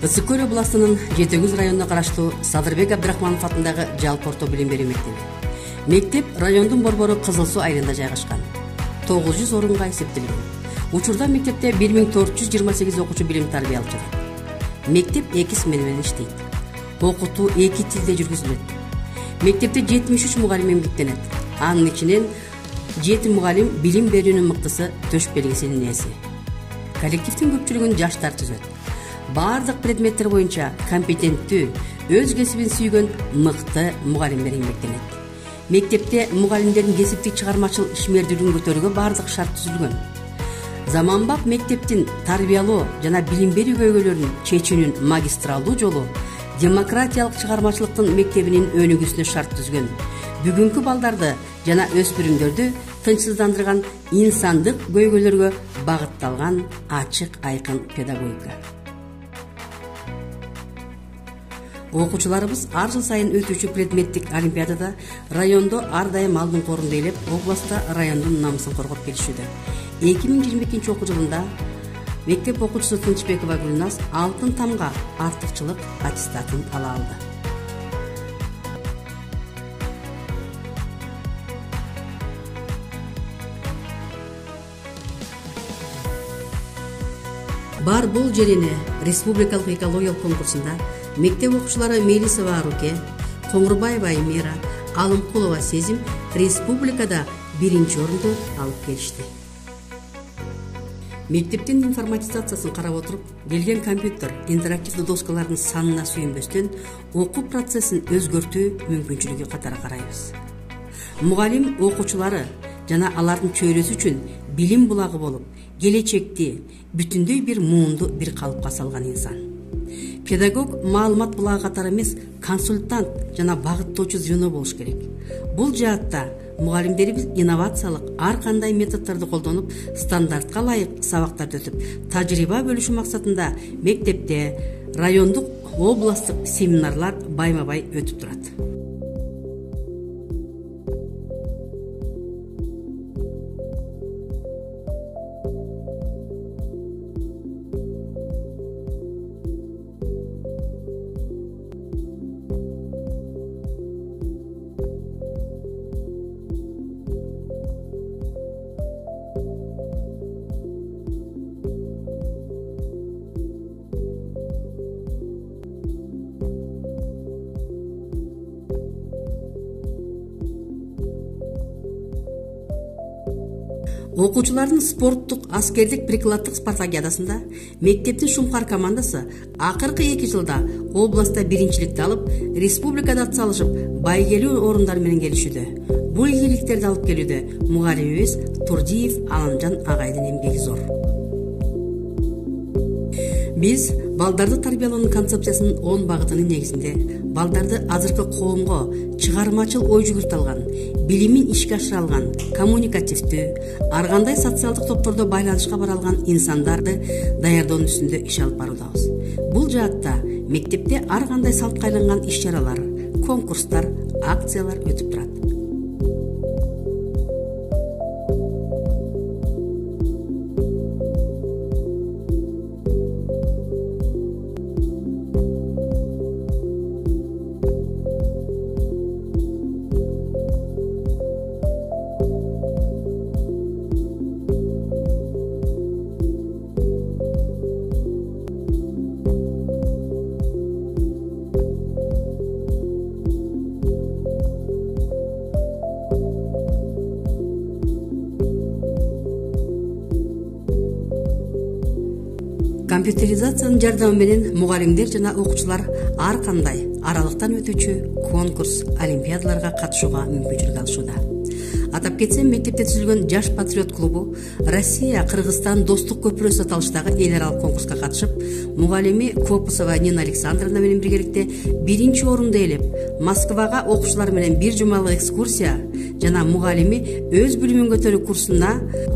Ысык Көл областынын Жетегүз районуна караштуу Садырбек Абдрахманов атындагы жалпы орто билим берүү мектеби. Мектеп райондун борбору Кызыл Суу айылында жайгашкан. 900 орунга эсептелген. Учурда мектепте 1428 окуучу билим тарбия алып жатат. Мектеп 2 смена менен иштейт. Окутуу 2 тилде жүргүзүлөт. Мектепте 73 мугалим эмгектенет. Анын ичинен 7 мугалим билим берүүнүн мыктысы төш белгисинин ээси. Коллективдин көпчүлүгүн жаштар түзөт. Бардык предметтер боюнча компетенттүү, өз кесибин сүйгөн мыкты мугалимдер эмгектенет. Мектепте мугалимдердин кесиптик чыгармачыл ишмердүүлүгүн көтөрүүгө бардык шарт түзүлгөн. Заманбап мектептин тарбиялоо жана билим берүү көйгөйлөрүн чечүүнүн магистралдуу жолу демократиялык чыгармачылыктын мектебинин өнүгүүсүнө шарт түзгөн. Бүгүнкү балдарды жана өспүрүмдөрдү тынчсыздандырган инсандык көйгөйлөргө багытталган ачык айкын педагогика. Окуучуларыбыз ар жыл сайын өтүүчү предметтик олимпиадада райондо ар дайым алдыңкы орунду ээлеп, областта райондун намысын коргоп келишүүдө. 2022 окуу жылында мектеп окуучусу Тынчбекова Гүлназ алтын тамга артыкчылык аттестатын ала алды. Бар бул жерине республикалык экологиялык конкурсунда мектеп окуучулары Мелисова Аруке, Коңурбаева Эмира, Алымкулова Сезим республикада 1-чи орунду алып келишти. Мектептин информатизациясын карап отуруп, келген компьютер, интерактивдүү доскалардын санына сүйүнбөстөн окуу процессин өзгөртүү мүмкүнчүлүгү катары карайбыз. Мугалим окуучулары жана алардын чөйрөсү үчүн билим булагы болуп, келечекти бүтүндөй бир муунду бир калыпка салган инсан. Педагог маалымат булагы катары эмес, консультант жана багыттоочу звено болуш керек. Бул жаатта мугалимдерибиз инновациялык ар кандай методдорду колдонуп, стандартка ылайык сабактарды өтүп, тажрыйба бөлүшүү максатында мектепте райондук, областтык семинарлар байма-бай өтүп турат. Окуучулардын спорттук, аскердик, прикладдык спартакиадасында мектептин Шумкар командасы акыркы 2 жылда областта биринчиликти алып, республикада атсалышып, байгелүү орундар менен келишүүдө. Бул ийгиликтерди алып келүүдө мугалимибиз Турдиев Аламжан агайдын эмгеги зор. Биз балдарды тарбиялоонун концепциясынын 10 багытынын негизинде балдарды азыркы коомго чыгармачыл ой жүгүртө алган, билимин ишке ашыра алган, коммуникативдүү, ар кандай социалдык топтордо байланышка бара алган инсандарды даярдоонун үстүндө иш алып баруудабыз. Бул жаатта мектепте ар кандай салтка айланган иш-чаралар, конкурстар, акциялар өтүп турат. Компьютеризациянын жардамы менен мугалимдер жана окуучулар ар кандай аралыктан өтүүчү конкурс, олимпиадаларга катышууга мүмкүнчүлүк алышууда. Атап кетсем, мектепте түзүлгөн Жаш патриот клубу Россия, Кыргызстан достук көпүрөсү аталыштагы эл аралык конкурска катышып, мугалими Копусова Нина Александровна менен биргеликте 1-чи орунду ээлеп, Москвага окуучулар менен 1 жумалык экскурсия жана мугалими өз билимин көтөрүү курсуна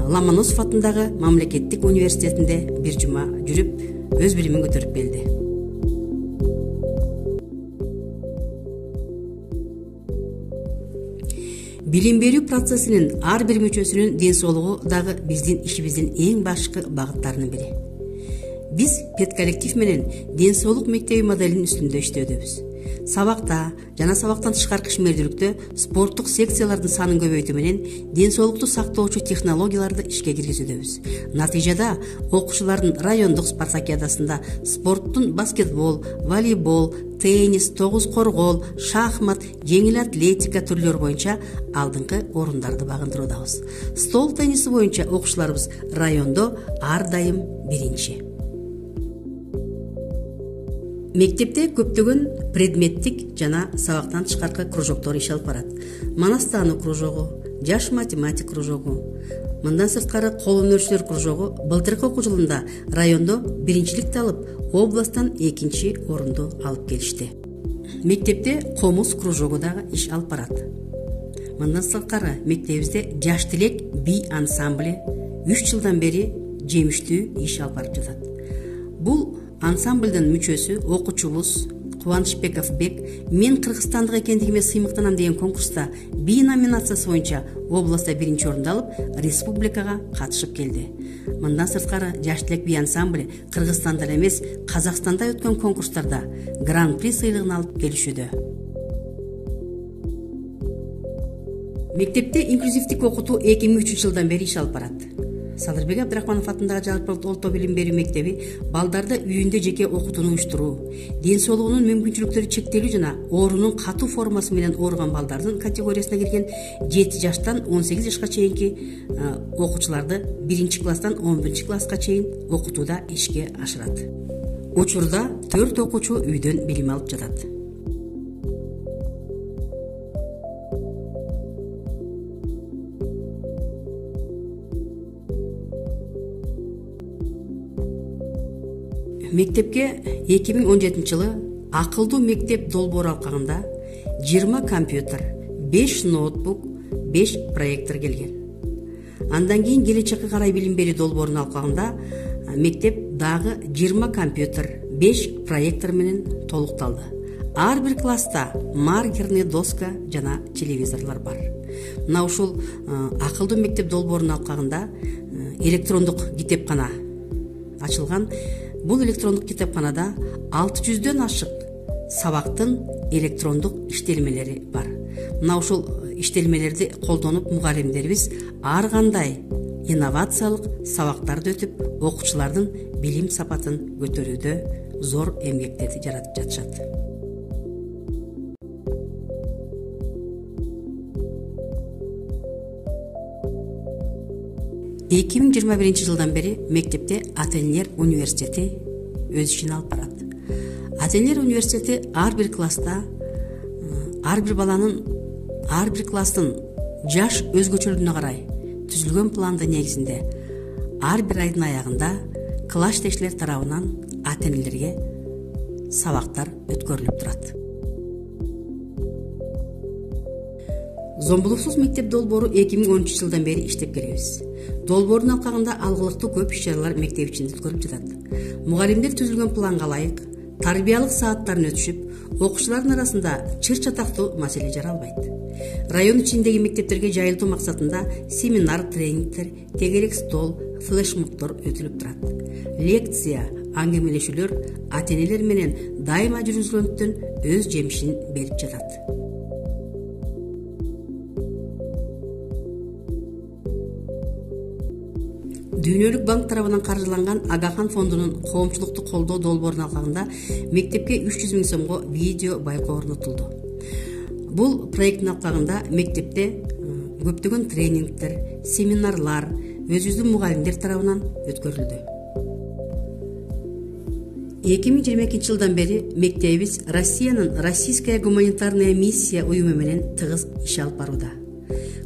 Ломоносов атындагы мамлекеттик университетинде 1 жума жүрүп, өз билимин көтөрүп келди. Билим берүү процессинин ар бир мүчөсүнүн ден соолугу дагы биздин ишибиздин эң башкы багыттарынын бири. Биз педколлектив менен ден соолук мектеби моделинин үстүндө иштөөдөбүз. Сабакта жана сабактан тышкаркы ишмердүүлүктө спорттук секциялардын санын көбөйтүү менен ден соолукту сактоочу технологияларды ишке киргизүүдөбүз. Натыйжада окуучулардын райондук спартакиадасында спорттун баскетбол, волейбол, теннис, тогуз коргоол, шахмат, жеңил атлетика түрлөрү боюнча алдыңкы орундарды багындыруудабыз. Стол тенниси боюнча окуучуларыбыз райондо ар дайым биринчи. Мектепте көптөгөн предметтик жана сабактан тышкаркы кружоктор иш алып барат. Манастаану кружогу, жаш математик кружогу, мындан сырткары кол өнөрчүлөр кружогу былтыркы окуу жылында райондо биринчиликти алып, областтан экинчи орунду алып келишти. Мектепте комуз кружогу дагы иш алып барат. Мындан сырткары мектебибизде жаш тилек би ансамблі 3 жылдан бери жемиштүү иш алып барып жатат. Бул ансамблдын мүчөсү окуучубуз Кубанычбеков Бек мен кыргызстандык экендигиме сыймыктанам деген конкурста би номинациясы боюнча областта биринчи орунду алып, республикага катышып келди. Мындан сырткары жаш тилек би ансамблі Кыргызстанда эмес, Казакстанда өткөн конкурстарда гран-при сыйлыгын алып келишүүдө. Мектепте инклюзивдик окутуу 2003 жылдан бери иш алып барат. Садырбек Абдрахманов атындагы жалпы орто билим берүү мектеби балдарды үйүндө жеке окутууну уюштуруу, ден соолугунун мүмкүнчүлүктөрү чектелүү жана оорунун катуу формасы менен ооруган балдардын категориясына кирген 7 жаштан 18 жашка чейинки окуучуларды 1-класстан 11-класска чейин окутууда ишке ашырат. Учурда 4 окуучу үйдөн билим алып жатат. Мектепке 2017 жылы акылдуу мектеп долбоору алкагында 20 компьютер, 5 ноутбук, 5 проектор келген. Андан кийин келечекке карай билим берүү долбоорун алкагында мектеп дагы 20 компьютер, 5 проектор менен толукталды. Ар бир класста маркерный доска жана телевизорлор бар. Мына ушул акылдуу мектеп долбоорун алкагында электрондук китепкана ачылган. Бул электрондук китепканада 600дөн ашык сабактын электрондук иштелмелери бар. Мына ушул иштелмелерди колдонуп мугалимдерибиз ар кандай инновациялык сабактарды өтүп, окуучулардын билим сапатын көтөрүүдө зор эмгектерди жаратып жатышат. Эки миң жыйырма биринчи жылдан бери мектепте Ательнер университети өз ишин алып барат. Ательнер университети ар бир класста ар бир баланын ар бир класстын жаш өзгөчөлүгүнө карай түзүлгөн пландын негизинде ар бир айдын аягында класс жетекчилер тарабынан ата-энелерге сабактар өткөрүлүп турат. Зомбулуксуз мектеп долбоору 2013 жылдан бери иштеп келебиз. Долбоордун алкагында алгылыктуу көп иш-чаралар мектеп ичинде өткөрүлүп жатат. Мугалимдер түзүлгөн планга ылайык тарбиялык сааттарын өтүшүп, окуучулардын арасында чыр-чатактуу маселе жаралбайт. Район ичиндеги мектептерге жайылтуу максатында семинар, тренингтер, тегерек стол, флешмобдор өтүлүп турат. Лекция, аңгемелешүүлөр ата-энелер менен дайыма жүргүзүлгөндөн өз жемишин берип жатат. Дүйнөлүк банк тарабынан каржыланган Агахан фондунун коомчулукту колдоо долбоорунун алкагында мектепке 300 000 сомго видео байкоо орнотулду. Бул проекттин алкагында мектепте көптөгөн тренингтер, семинарлар өзүбүздүн мугалимдер тарабынан өткөрүлдү. 2022 жылдан бери мектебибиз Россиянын Российская гуманитарная миссия уюму менен тыгыз иш алып барууда.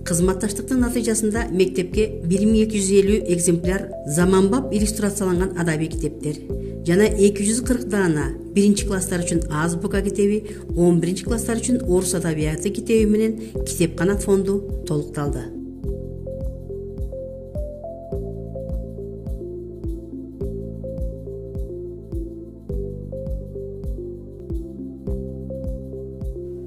Кызматташтыктын натыйжасында мектепке 1250 экземпляр заманбап иллюстрацияланган адабий китептер жана 240 даана 1-класстар үчүн азбука китеби, 11-класстар үчүн орус адабияты китеби менен китепкана фонду толукталды.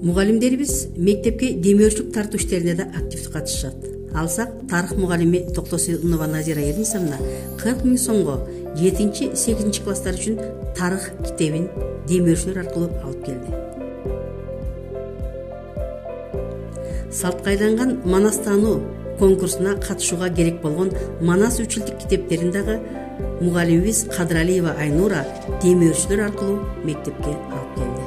Мугалимдерибиз мектепке демөөрчүк тартуу иштерине да активдүү катышышат. алсак, тарых мугалими Токтосунова Назира Эрнисовна 40 000 сомго 7-8 класстар үчүн тарых китебин демөөрчүлөр аркылуу алып келди. Салткайланган манастануу конкурсуна катышууга керек болгон Манас 3 жылдык китептерин дагы мугалимибиз Кадыралиева Айнура демөөрчүлөр аркылуу мектепке алып келди.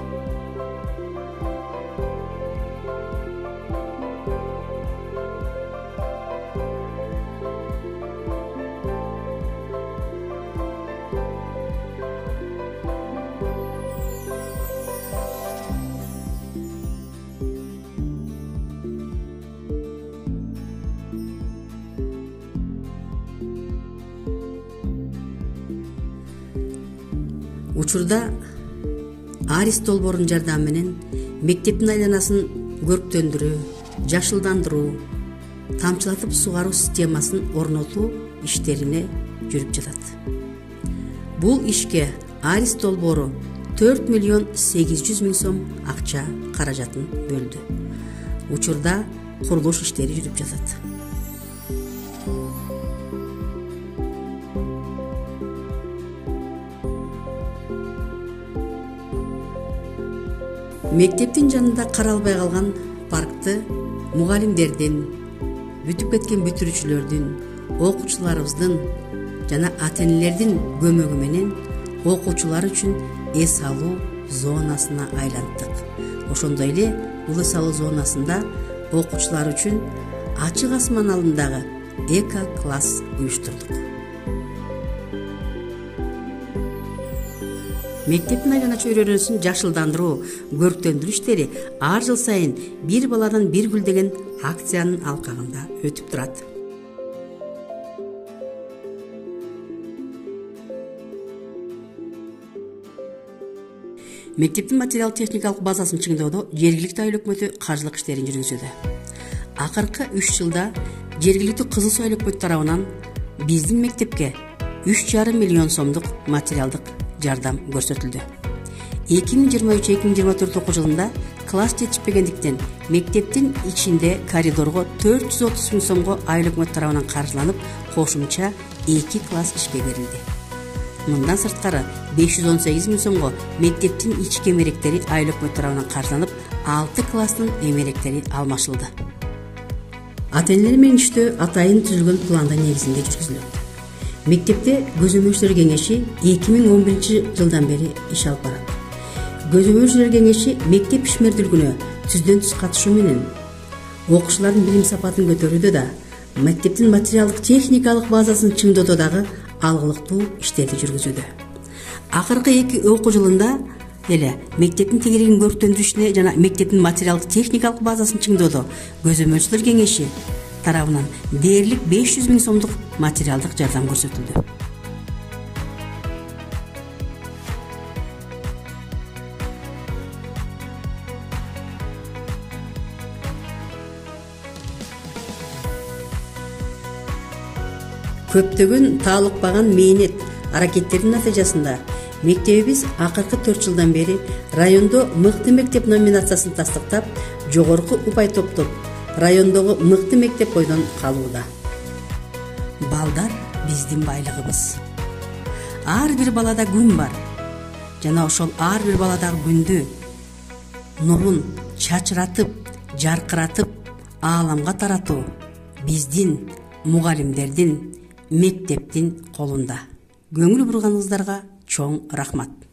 Учурда Арис долбоорунун жардамы менен мектептин айланасын көрктөндүрүү, жашылдандыруу, тамчылатып сугаруу системасын орнотуу иштерине жүрүп жатат. Бул ишке Арис долбоору 4.800.000 сом акча каражатын бөлдү. Учурда курулуш иштери жүрүп жатат. Мектептин жанында каралбай калган паркты мугалимдердин, бүтүп кеткен бүтүрүүчүлөрдүн, окуучуларыбыздын жана ата-энелердин көмөгү менен окуучулар үчүн эс алуу зонасына айланттык. Ошондой эле бул эс алуу зонасында окуучулар үчүн ачык асман алдындагы эко-класс уюштурдук. Мектептин айлана чөйрөлөрүн жашылдандыруу, көрктөндүрүү иштери ар жыл сайын бир баладан бир гүл деген акциянын алкагында өтүп турат. Мектептин материал техникалык базасын чыңдоодо жергиликтүү айыл өкмөтү каржылык иштерин жүргүзүүдө. Акыркы 3 жылда жергиликтүү Кызыл Суу айыл өкмөтү тарабынан биздин мектепке 3,5 миллион сомдук материалдык жардам көрсөтүлдү. 2023-2024 окуу жылында класс жетишпегендиктен мектептин ичинде коридорго 430 000 сомго айыл өкмөт тарабынан каржыланып, кошумча 2 класс ишке берилди. Мындан сырткары 518 000 сомго мектептин ички эмеректери айыл өкмөт тарабынан каржыланып, 6 класстын эмеректери алмашылды. Ата-энелер менен иштөө атайын түзүлгөн планда негизинде жүргүзүлөт. Мектепте көзөмөлчүлөр кеңеши 2011 жылдан бери иш алып барат. Көзөмөлчүлөр кеңеши мектеп ишмердүүлүгүнө түздөн түз катышуу менен окуучулардын билим сапатын көтөрүүдө да, мектептин материалдык техникалык базасын чыңдоодо дагы алгылыктуу иштерди жүргүзүүдө. Акыркы 2 окуу жылында эле мектептин тегерегин көрктөндүрүшүнө жана мектептин материалдык техникалык базасын чыңдоодо көзөмөлчүлөр кеңеши тарабынан дээрлик 500 000 сомдук материалдык жардам көрсөтүлдү. Көптөгөн таалыкпаган мээнет аракеттердин натыйжасында мектебибиз акыркы 4 жылдан бери райондо мыкты мектеп номинациясын тастыктап, жогорку упай топтоп, райондогу мыкты мектеп бойдон калууда. Балдар биздин байлыгыбыз. Ар бир балада күн бар. Жана ошол ар бир баладагы күндү нурун чачыратып, жаркыратып ааламга таратуу биздин мугалимдердин, мектептин колунда. Көңүл бурганыңыздарга чоң рахмат.